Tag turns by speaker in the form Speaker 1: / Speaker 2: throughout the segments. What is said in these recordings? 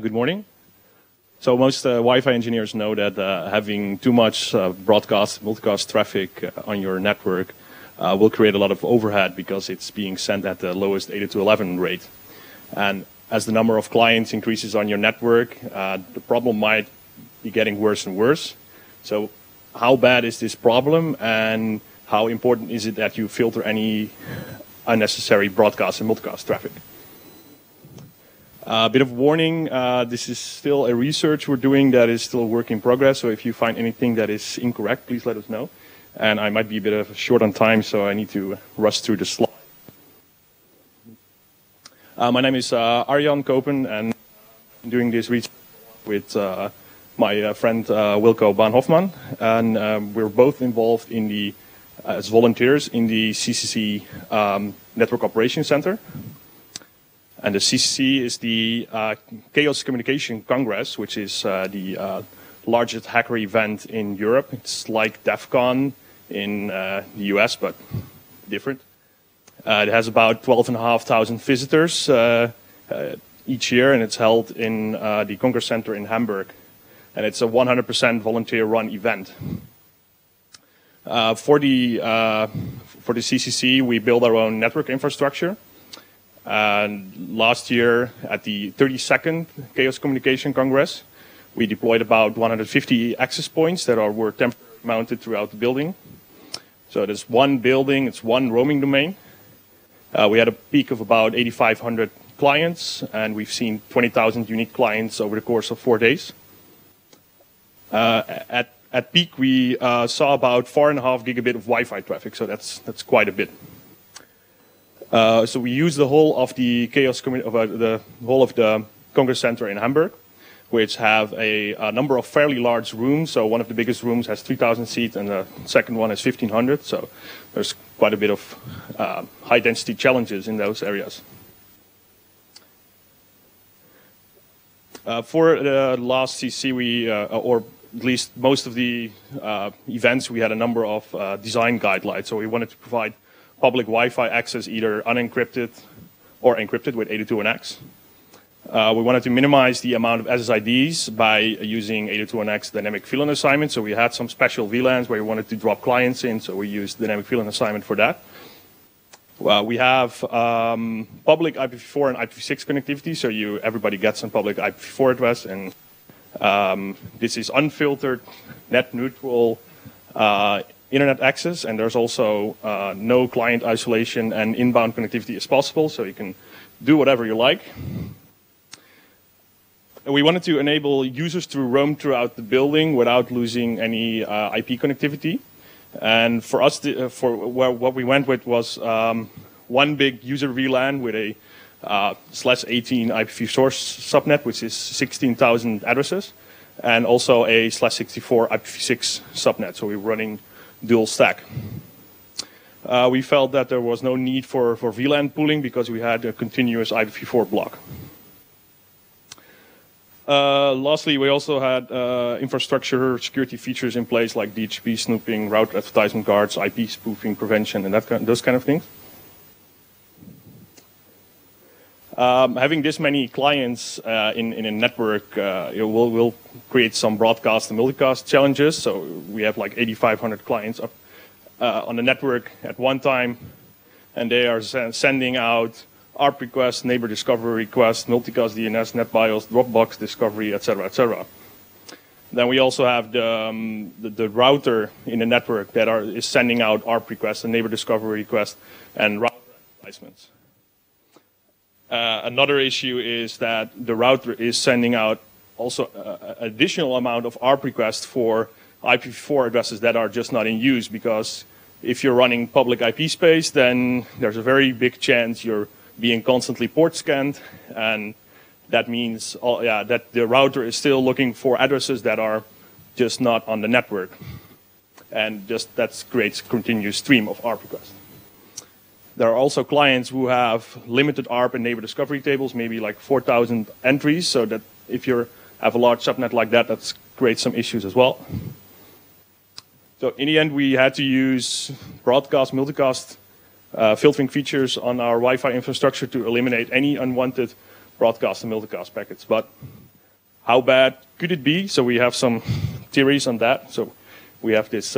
Speaker 1: Good morning. So most Wi-Fi engineers know that having too much broadcast, multicast traffic on your network will create a lot of overhead because it's being sent at the lowest 802.11 rate. And as the number of clients increases on your network, the problem might be getting worse and worse. So how bad is this problem, and how important is it that you filter any unnecessary broadcast and multicast traffic? A bit of warning, this is still a research we're doing that is still a work in progress, so if you find anything that is incorrect, please let us know. And I might be a bit of short on time, so I need to rush through the slide. My name is Arjan Koopen, and I'm doing this research with my friend Wilco Baanhofman, and we're both involved in the as volunteers in the CCC Network Operations Center. And the CCC is the Chaos Communication Congress, which is the largest hacker event in Europe. It's like DEF CON in the US, but different. It has about 12,500 visitors each year, and it's held in the Congress Center in Hamburg. And it's a 100% volunteer-run event. For the CCC, we build our own network infrastructure. And last year, at the 32nd Chaos Communication Congress, we deployed about 150 access points that were temporarily mounted throughout the building. So there's one building, it's one roaming domain. We had a peak of about 8,500 clients, and we've seen 20,000 unique clients over the course of 4 days. At peak, we saw about 4.5 gigabit of Wi-Fi traffic, so that's quite a bit. So we use the whole of the the whole of the Congress Center in Hamburg, which have a number of fairly large rooms. So one of the biggest rooms has 3,000 seats, and the second one has 1,500. So there's quite a bit of high-density challenges in those areas. For the last CC, or at least most of the events, we had a number of design guidelines. So we wanted to provide public Wi-Fi access, either unencrypted or encrypted with 802.1x. We wanted to minimize the amount of SSIDs by using 802.1x dynamic VLAN assignment. So we had some special VLANs where we wanted to drop clients in, so we used dynamic VLAN assignment for that. We have public IPv4 and IPv6 connectivity, so everybody gets a public IPv4 address, and this is unfiltered, net neutral internet access, and there's also no client isolation, and inbound connectivity is possible, so you can do whatever you like. And we wanted to enable users to roam throughout the building without losing any IP connectivity. And for us, what we went with was one big user VLAN with a /18 IPv4 subnet, which is 16,000 addresses, and also a /64 IPv6 subnet. So we're running dual stack. We felt that there was no need for VLAN pooling because we had a continuous IPv4 block. Lastly, we also had infrastructure security features in place like DHCP snooping, route advertisement guards, IP spoofing prevention, and those kind of things. Having this many clients in a network will create some broadcast and multicast challenges. So we have like 8,500 clients up on the network at one time, and they are sending out ARP requests, neighbor discovery requests, multicast DNS, NetBIOS, Dropbox discovery, etc., etc. Then we also have the router in the network that is sending out ARP requests and neighbor discovery requests and router advertisements. Another issue is that the router is sending out also an additional amount of ARP requests for IPv4 addresses that are just not in use, because if you're running public IP space, then there's a very big chance you're being constantly port scanned, and that means that the router is still looking for addresses that are just not on the network, and that creates a continuous stream of ARP requests. There are also clients who have limited ARP and neighbor discovery tables, maybe like 4,000 entries, so that if you have a large subnet like that, that creates some issues as well. So in the end, we had to use broadcast, multicast filtering features on our Wi-Fi infrastructure to eliminate any unwanted broadcast and multicast packets. But how bad could it be? So we have some theories on that. So we have this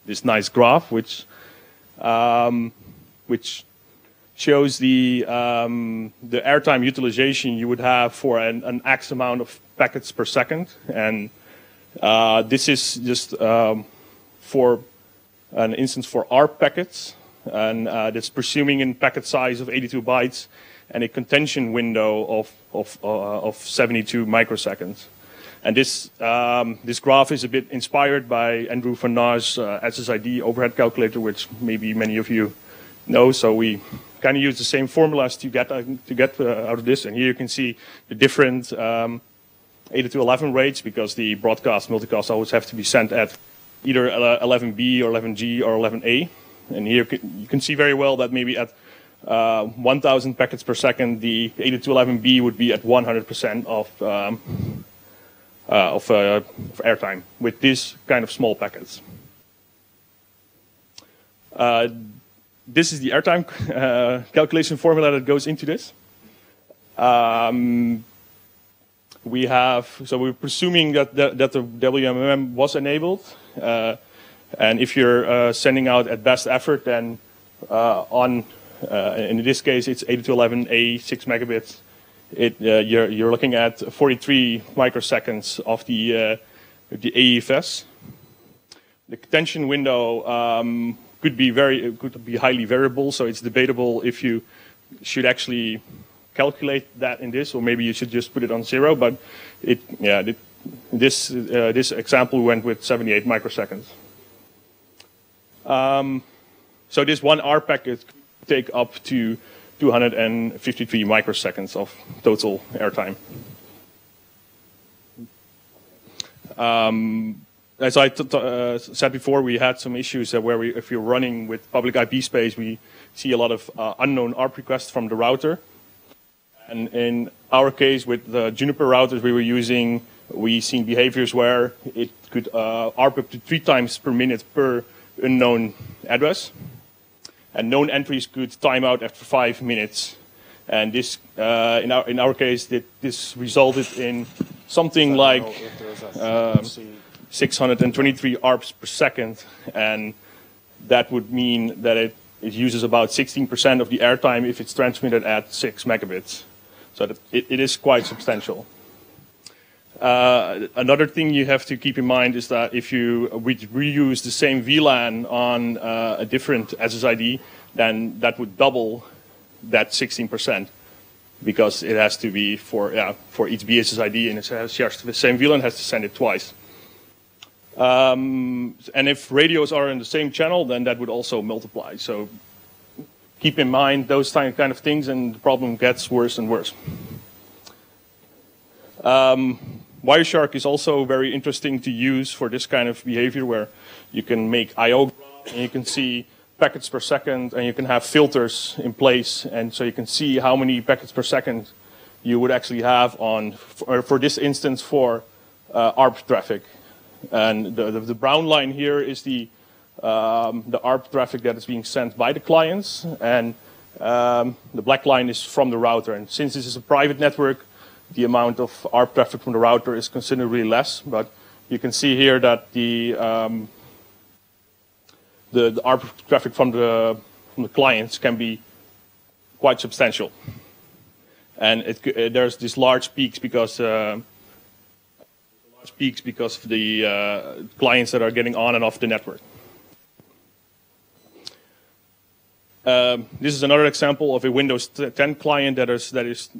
Speaker 1: this nice graph which shows the airtime utilization you would have for an X amount of packets per second, and this is just for an instance for ARP packets, and that's presuming in packet size of 82 bytes and a contention window of 72 microseconds. And this graph is a bit inspired by Andrew van Naar's SSID overhead calculator, which maybe many of you know. So we kind of use the same formulas to get out of this. And here you can see the different 802.11 rates, because the broadcast multicast always have to be sent at either 11B or 11G or 11A. And here you can see very well that maybe at 1,000 packets per second, the 802.11B would be at 100% of airtime with these kind of small packets. This is the airtime calculation formula that goes into this. We're presuming that the WMM was enabled, and if you're sending out at best effort, then in this case it's 802.11a 6 megabits. You're looking at 43 microseconds of the AEFS. The contention window could be highly variable, so it's debatable if you should actually calculate that in this, or maybe you should just put it on 0. But this example went with 78 microseconds. So this one ARP packet could take up to 253 microseconds of total airtime. As I said before, we had some issues where if you're running with public IP space, we see a lot of unknown ARP requests from the router. And in our case, with the Juniper routers we were using, we seen behaviors where it could ARP up to 3 times per minute per unknown address. And known entries could time out after 5 minutes. And this, in our case, this resulted in something like 623 ARPs per second, and that would mean that it uses about 16% of the airtime if it's transmitted at 6 megabits. So that it is quite substantial. Another thing you have to keep in mind is that if you reuse the same VLAN on a different SSID, then that would double that 16%, because it has to be for each BSSID, and it shares the same VLAN, has to send it twice. And if radios are in the same channel, then that would also multiply. So keep in mind those kind of things, and the problem gets worse and worse. Wireshark is also very interesting to use for this kind of behavior, where you can make I/O graphs, and you can see packets per second, and you can have filters in place, and so you can see how many packets per second you would actually have for this instance for ARP traffic. And the brown line here is the ARP traffic that is being sent by the clients, and the black line is from the router. And since this is a private network, the amount of ARP traffic from the router is considerably less. But you can see here that the ARP traffic from the clients can be quite substantial, and there's these large peaks because of the clients that are getting on and off the network. This is another example of a Windows 10 client that is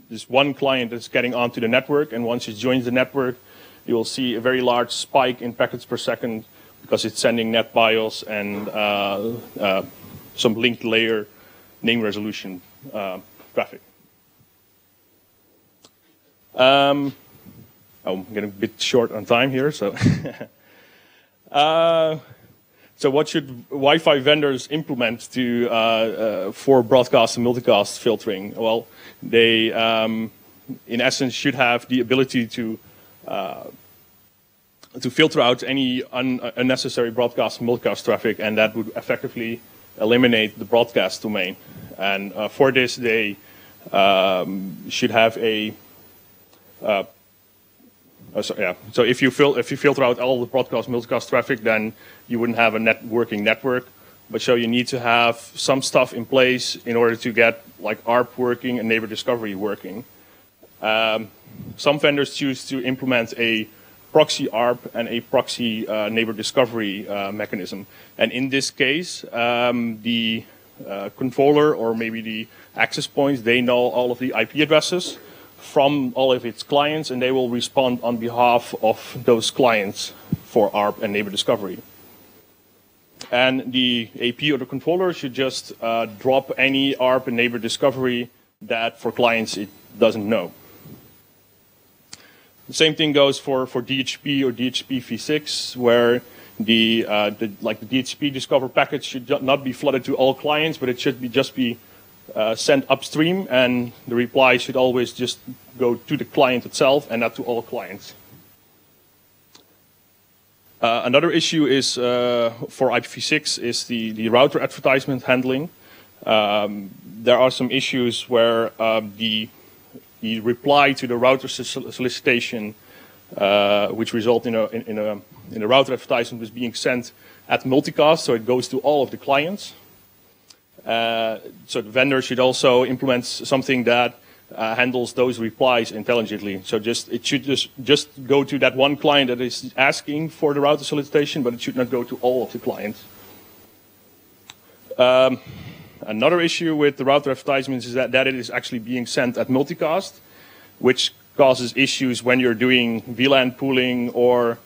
Speaker 1: this one client that's getting onto the network, and once it joins the network, you will see a very large spike in packets per second, because it's sending NetBIOS and some linked layer name resolution traffic. I'm getting a bit short on time here, so. So what should Wi-Fi vendors implement for broadcast and multicast filtering? Well, they, in essence, should have the ability to filter out any unnecessary broadcast and multicast traffic, and that would effectively eliminate the broadcast domain. And for this, they should have a So if you filter out all the broadcast multicast traffic, then you wouldn't have a working network. But so you need to have some stuff in place in order to get like ARP working and neighbor discovery working. Some vendors choose to implement a proxy ARP and a proxy neighbor discovery mechanism. And in this case, the controller or maybe the access points, they know all of the IP addresses from all of its clients, and they will respond on behalf of those clients for ARP and neighbor discovery. And the AP or the controller should just drop any ARP and neighbor discovery that for clients it doesn't know. The same thing goes for DHCP or DHCP v6, where the DHCP discover package should not be flooded to all clients, but it should just be sent upstream, and the reply should always just go to the client itself and not to all clients. Another issue is for IPv6 is the router advertisement handling. There are some issues where the reply to the router solicitation, which result in a router advertisement, was being sent at multicast, so it goes to all of the clients. So the vendor should also implement something that handles those replies intelligently. So it should just go to that one client that is asking for the router solicitation, but it should not go to all of the clients. Another issue with the router advertisements is that it is actually being sent at multicast, which causes issues when you're doing VLAN pooling or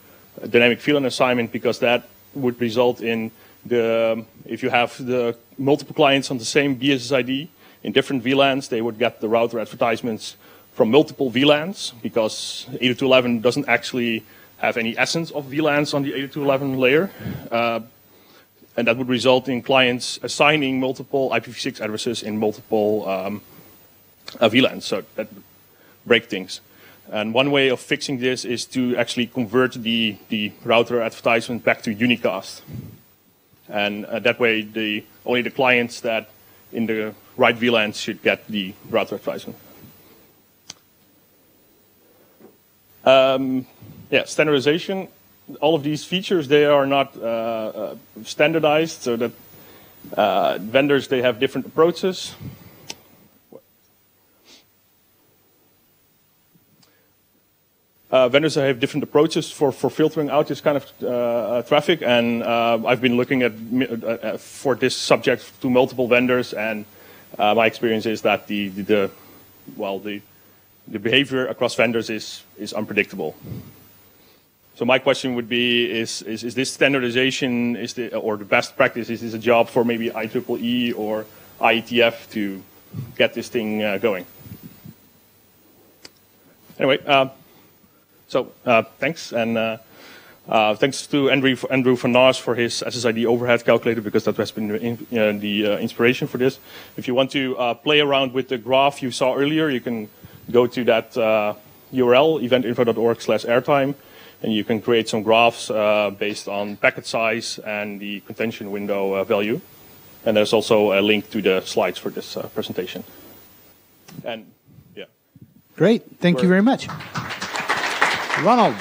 Speaker 1: dynamic VLAN assignment, because that would result in if you have the multiple clients on the same BSSID in different VLANs, they would get the router advertisements from multiple VLANs, because 802.11 doesn't actually have any essence of VLANs on the 802.11 layer. And that would result in clients assigning multiple IPv6 addresses in multiple VLANs, so that would break things. And one way of fixing this is to actually convert the router advertisement back to unicast. And that way, only the clients that in the right VLANs should get the router advertisement. Standardization. All of these features, they are not standardized, so that vendors, they have different approaches. Vendors have different approaches for filtering out this kind of traffic, and I've been looking at for this subject to multiple vendors, and my experience is that the behavior across vendors is unpredictable. So my question would be: is this standardization or the best practice? Is this a job for maybe IEEE or IETF to get this thing going? Anyway. Thanks, and thanks to Andrew van Naas for his SSID overhead calculator, because that has been the inspiration for this. If you want to play around with the graph you saw earlier, you can go to that URL, eventinfo.org/airtime, and you can create some graphs based on packet size and the contention window value. And there's also a link to the slides for this presentation. And yeah.
Speaker 2: Great, thank you very much. Ronald.